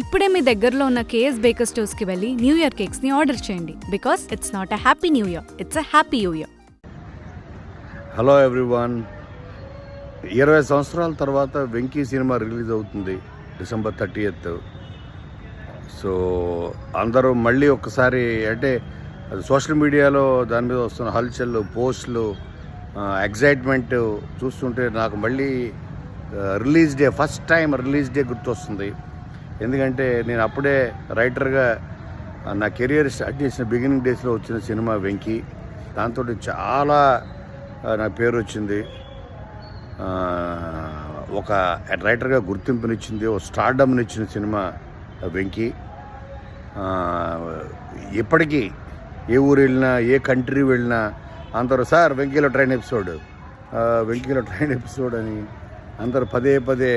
ఇప్పుడే మీ దగ్గరలో ఉన్న కేఎస్ బేకర్ స్టోర్స్కి వెళ్ళి న్యూ ఇయర్ కేక్స్ని ఆర్డర్ చేయండి because it's not a happy new year, it's a happy new year. Hello everyone. 20 సంవత్సరాల తర్వాత వెంకీ సినిమా రిలీజ్ అవుతుంది December 30th. సో అందరూ మళ్ళీ ఒక్కసారి అంటే అది సోషల్ మీడియాలో దాని మీద వస్తున్న హల్చల్, పోస్టులు, ఎగ్జైట్మెంట్ చూస్తుంటే నాకు మళ్ళీ release day, first time release day గుర్తొస్తుంది. ఎందుకంటే నేను అప్పుడే రైటర్గా నా కెరియర్ స్టార్ట్ చేసిన బిగినింగ్ డేస్లో వచ్చిన సినిమా వెంకీ. దాంతో చాలా నా పేరు వచ్చింది, ఒక రైటర్గా గుర్తింపునిచ్చింది, ఒక స్టార్డమ్నిచ్చిన సినిమా వెంకీ. ఇప్పటికీ ఏ ఊరు వెళ్ళినా, ఏ కంట్రీ వెళ్ళినా అందరూ సార్ వెంకీలో ట్రైన్ ఎపిసోడ్ అని అందరూ పదే పదే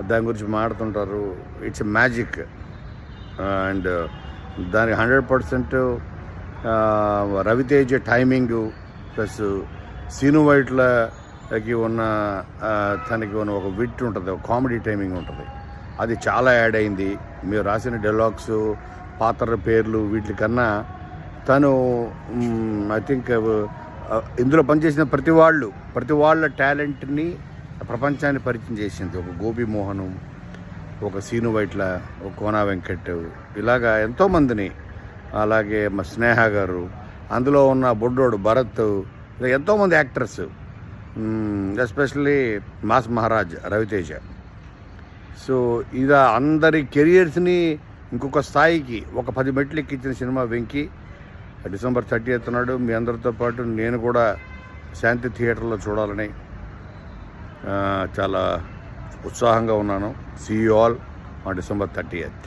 దాని గురించి మాట్లాడుతుంటారు. ఇట్స్ ఎ మ్యాజిక్ అండ్ దానికి 100% రవితేజ టైమింగు ప్లస్ సీను వైట్లకి ఉన్న తనకి ఉన్న ఒక విట్ ఉంటుంది, ఒక కామెడీ టైమింగ్ ఉంటుంది. అది చాలా యాడ్ అయింది. మీరు రాసిన డైలాగ్స్, పాత్రల పేర్లు వీటికన్నా తను ఐ థింక్ ఇందులో పనిచేసిన ప్రతి వాళ్ళ టాలెంట్ని ప్రపంచాన్ని పరిచయం చేసింది. ఒక గోపి మోహను, ఒక సీను వైట్ల, ఒక కోనా వెంకట్, ఇలాగా ఎంతోమందిని, అలాగే మా స్నేహ గారు, అందులో ఉన్న బొడ్డోడు భరత్, ఇలా ఎంతోమంది actors, especially mass Maharaj Ravi Teja. So ఇలా అందరి కెరియర్స్ని ఇంకొక స్థాయికి, ఒక 10 మెట్లు ఎక్కించిన సినిమా వెంకీ. December 30th నాడు మీ అందరితో పాటు నేను కూడా శాంతి థియేటర్లో చూడాలని చాలా ఉత్సాహంగా ఉన్నాను. See you all on December 30th.